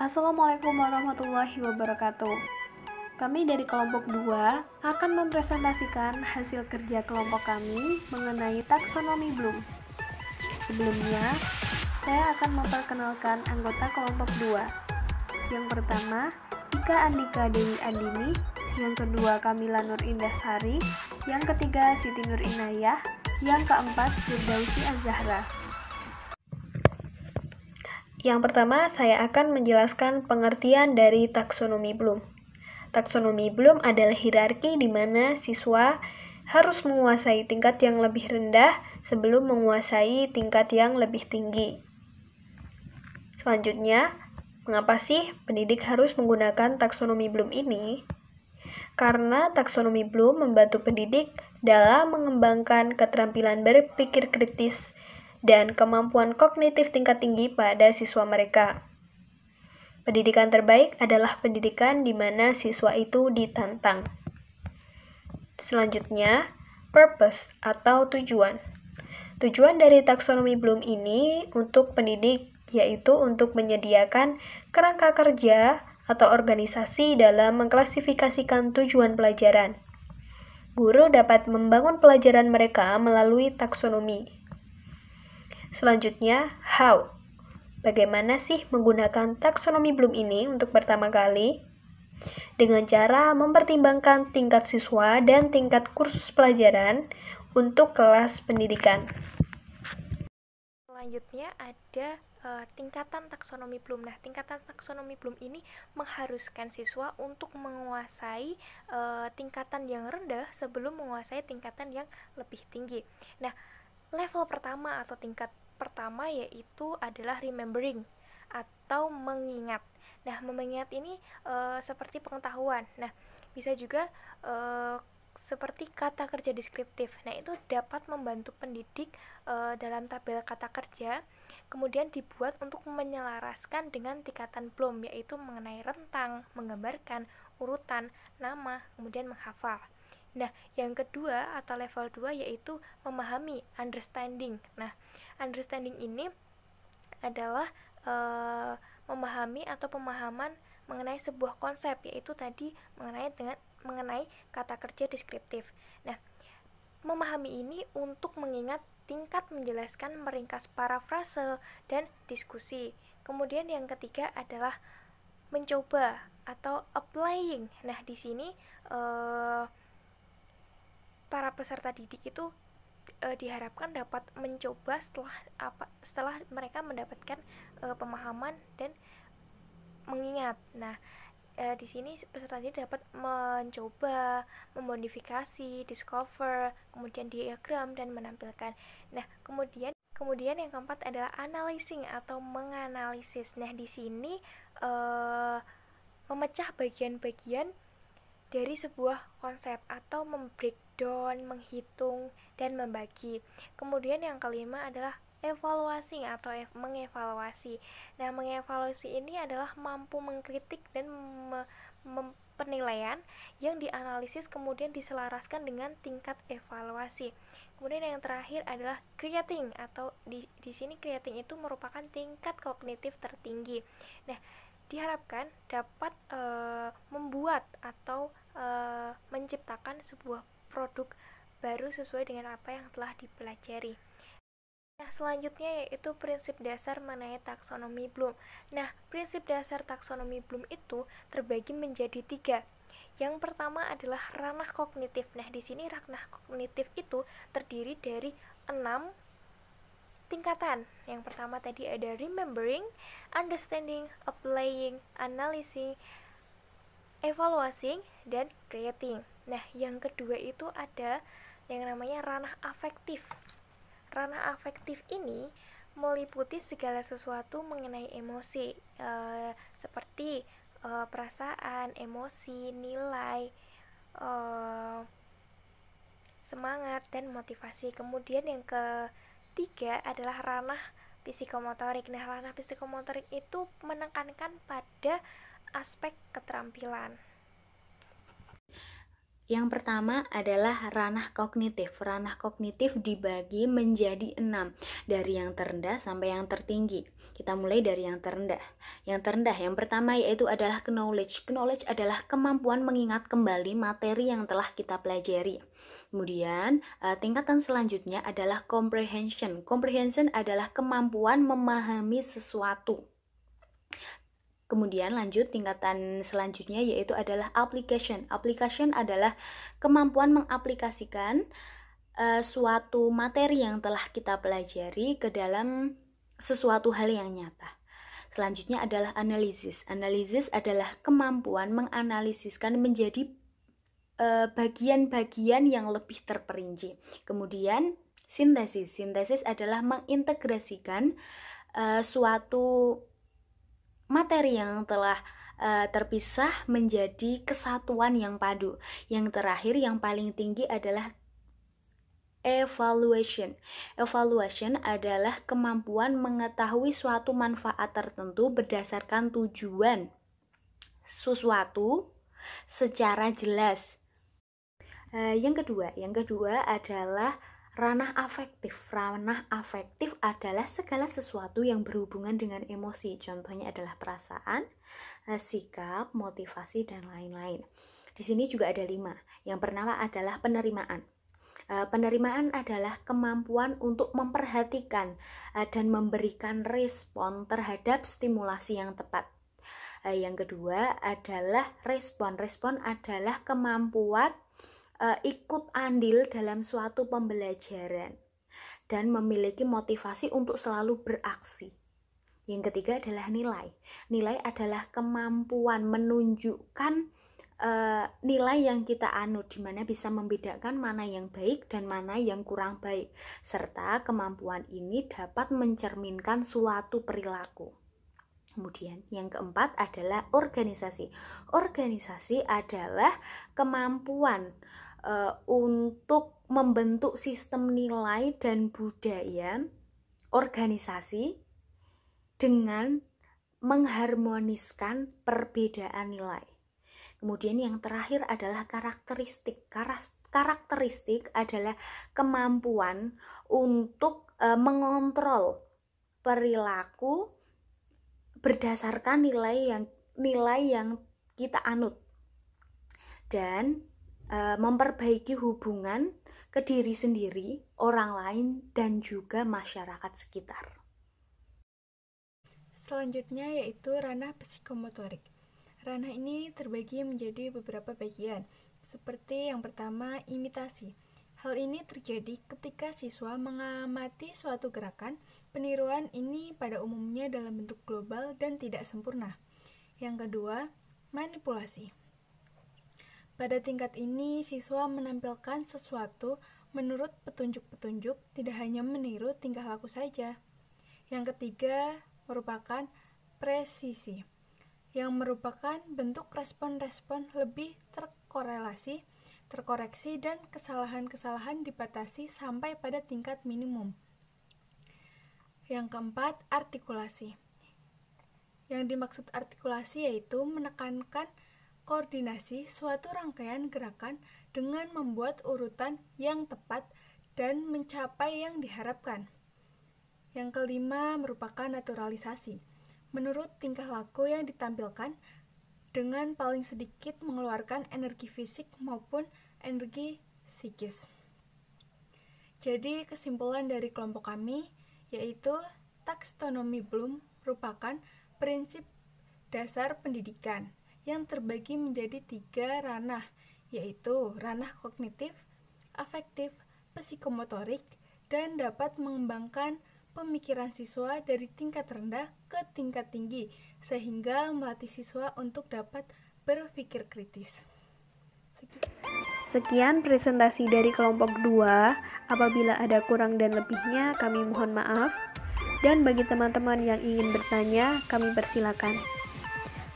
Assalamualaikum warahmatullahi wabarakatuh. Kami dari kelompok 2 akan mempresentasikan hasil kerja kelompok kami mengenai taksonomi Bloom. Sebelumnya, saya akan memperkenalkan anggota kelompok 2. Yang pertama, Ika Andika Dewi Andini. Yang kedua, Kamila Nur Indasari. Yang ketiga, Siti Nur Inayah. Yang keempat, Firdausi Az-Zahra. Yang pertama, saya akan menjelaskan pengertian dari taksonomi Bloom. Taksonomi Bloom adalah hierarki di mana siswa harus menguasai tingkat yang lebih rendah sebelum menguasai tingkat yang lebih tinggi. Selanjutnya, mengapa sih pendidik harus menggunakan taksonomi Bloom ini? Karena taksonomi Bloom membantu pendidik dalam mengembangkan keterampilan berpikir kritis dan kemampuan kognitif tingkat tinggi pada siswa mereka. Pendidikan terbaik adalah pendidikan di mana siswa itu ditantang. Selanjutnya, purpose atau tujuan. Tujuan dari taksonomi Bloom ini untuk pendidik yaitu untuk menyediakan kerangka kerja atau organisasi dalam mengklasifikasikan tujuan pelajaran. Guru dapat membangun pelajaran mereka melalui taksonomi. Selanjutnya, how? Bagaimana sih menggunakan taksonomi Bloom ini untuk pertama kali? Dengan cara mempertimbangkan tingkat siswa dan tingkat kursus pelajaran untuk kelas pendidikan. Selanjutnya ada tingkatan taksonomi Bloom. Nah, tingkatan taksonomi Bloom ini mengharuskan siswa untuk menguasai tingkatan yang rendah sebelum menguasai tingkatan yang lebih tinggi. Nah, level pertama atau tingkat pertama yaitu adalah remembering atau mengingat. Nah, mengingat ini seperti pengetahuan. Nah, bisa juga seperti kata kerja deskriptif. Nah, itu dapat membantu pendidik dalam tabel kata kerja, kemudian dibuat untuk menyelaraskan dengan tingkatan Bloom, yaitu mengenai rentang, menggambarkan, urutan, nama, kemudian menghafal. Nah, yang kedua atau level 2 yaitu memahami, understanding. Nah, understanding ini adalah memahami atau pemahaman mengenai sebuah konsep, yaitu tadi mengenai kata kerja deskriptif. Nah, memahami ini untuk mengingat tingkat menjelaskan meringkas parafrase dan diskusi. Kemudian yang ketiga adalah mencoba atau applying. Nah, di sini para peserta didik itu diharapkan dapat mencoba setelah mereka mendapatkan pemahaman dan mengingat. Nah, di sini peserta didik dapat mencoba, memodifikasi, discover, kemudian diagram dan menampilkan. Nah, kemudian yang keempat adalah analyzing atau menganalisis. Nah, di sini memecah bagian-bagian dari sebuah konsep atau membreakdown, menghitung, dan membagi. Kemudian yang kelima adalah evaluasi atau mengevaluasi. Nah, mengevaluasi ini adalah mampu mengkritik dan penilaian yang dianalisis kemudian diselaraskan dengan tingkat evaluasi. Kemudian yang terakhir adalah creating atau di sini creating itu merupakan tingkat kognitif tertinggi. Nah, diharapkan dapat membuat atau menciptakan sebuah produk baru sesuai dengan apa yang telah dipelajari. Nah, selanjutnya yaitu prinsip dasar mengenai taksonomi Bloom. Nah, prinsip dasar taksonomi Bloom itu terbagi menjadi 3. Yang pertama adalah ranah kognitif. Nah, di sini ranah kognitif itu terdiri dari 6 tingkatan. Yang pertama tadi ada remembering, understanding, applying, analyzing, evaluating, dan creating. Nah, yang kedua itu ada yang namanya ranah afektif. Ranah afektif ini meliputi segala sesuatu mengenai emosi, seperti perasaan, emosi, nilai, semangat, dan motivasi. Kemudian yang ketiga adalah ranah psikomotorik. Nah, ranah psikomotorik itu menekankan pada aspek keterampilan. Yang pertama adalah ranah kognitif. Ranah kognitif dibagi menjadi 6, dari yang terendah sampai yang tertinggi. Kita mulai dari yang terendah. Yang terendah, yang pertama yaitu adalah knowledge. Knowledge adalah kemampuan mengingat kembali materi yang telah kita pelajari. Kemudian, tingkatan selanjutnya adalah comprehension. Comprehension adalah kemampuan memahami sesuatu. Kemudian lanjut tingkatan selanjutnya yaitu adalah application. Application adalah kemampuan mengaplikasikan suatu materi yang telah kita pelajari ke dalam sesuatu hal yang nyata. Selanjutnya adalah analisis. Analisis adalah kemampuan menganalisiskan menjadi bagian-bagian yang lebih terperinci. Kemudian sintesis. Sintesis adalah mengintegrasikan suatu materi yang telah terpisah menjadi kesatuan yang padu. Yang terakhir, yang paling tinggi adalah evaluation. Evaluation adalah kemampuan mengetahui suatu manfaat tertentu berdasarkan tujuan sesuatu secara jelas. Yang kedua adalah ranah afektif. Ranah afektif adalah segala sesuatu yang berhubungan dengan emosi. Contohnya adalah perasaan, sikap, motivasi, dan lain-lain. Di sini juga ada 5. Yang pertama adalah penerimaan. Penerimaan adalah kemampuan untuk memperhatikan dan memberikan respon terhadap stimulasi yang tepat. Yang kedua adalah respon. Respon adalah kemampuan ikut andil dalam suatu pembelajaran dan memiliki motivasi untuk selalu beraksi. Yang ketiga adalah nilai. Nilai adalah kemampuan menunjukkan nilai yang kita anut, di mana bisa membedakan mana yang baik dan mana yang kurang baik, serta kemampuan ini dapat mencerminkan suatu perilaku. Kemudian yang keempat adalah organisasi. Organisasi adalah kemampuan untuk membentuk sistem nilai dan budaya organisasi dengan mengharmoniskan perbedaan nilai. Kemudian yang terakhir adalah karakteristik. Karakteristik adalah kemampuan untuk mengontrol perilaku berdasarkan nilai yang kita anut dan memperbaiki hubungan ke diri sendiri, orang lain, dan juga masyarakat sekitar. Selanjutnya yaitu ranah psikomotorik. Ranah ini terbagi menjadi beberapa bagian, seperti yang pertama, imitasi. Hal ini terjadi ketika siswa mengamati suatu gerakan. Peniruan ini pada umumnya dalam bentuk global dan tidak sempurna. Yang kedua, manipulasi. Pada tingkat ini, siswa menampilkan sesuatu menurut petunjuk-petunjuk, tidak hanya meniru tingkah laku saja. Yang ketiga, merupakan presisi, yang merupakan bentuk respon-respon lebih terkoreksi, dan kesalahan-kesalahan dibatasi sampai pada tingkat minimum. Yang keempat, artikulasi. Yang dimaksud artikulasi yaitu menekankan koordinasi suatu rangkaian gerakan dengan membuat urutan yang tepat dan mencapai yang diharapkan. Yang kelima merupakan naturalisasi. Menurut tingkah laku yang ditampilkan dengan paling sedikit mengeluarkan energi fisik maupun energi psikis. Jadi kesimpulan dari kelompok kami yaitu taksonomi Bloom merupakan prinsip dasar pendidikan yang terbagi menjadi 3 ranah, yaitu ranah kognitif, afektif, psikomotorik, dan dapat mengembangkan pemikiran siswa dari tingkat rendah ke tingkat tinggi, sehingga melatih siswa untuk dapat berpikir kritis. Sekian presentasi dari kelompok 2. Apabila ada kurang dan lebihnya, kami mohon maaf. Dan bagi teman-teman yang ingin bertanya, kami persilakan.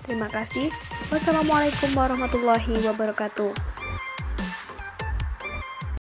Terima kasih. Wassalamualaikum warahmatullahi wabarakatuh.